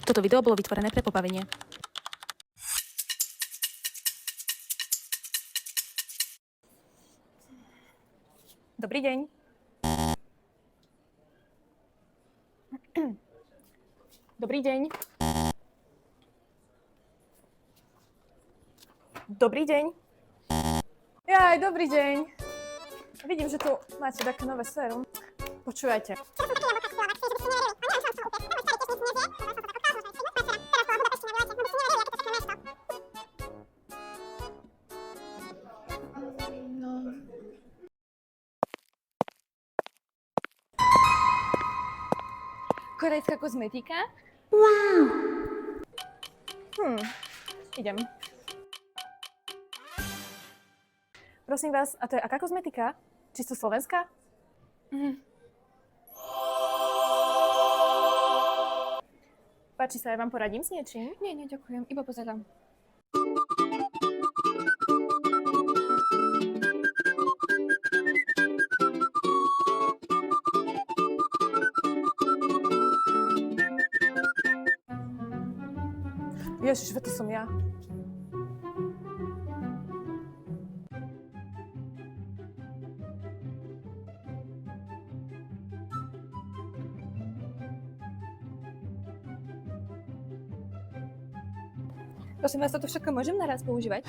Toto video bolo vytvorené pre pobavenie. Dobrý deň. Dobrý deň. Dobrý deň. Jaj, dobrý deň. Vidím, že tu máte také nové sérum. Počúvajte. Korejská kozmetika? Wow! Idem. Prosím vás, a to je aká kozmetika? Čisto slovenská? Páči sa, ja vám poradím s niečím? Nie, ďakujem, iba pozerám. Ježiš, to som ja. Prosím vás, toto všetko môžem naraz používať?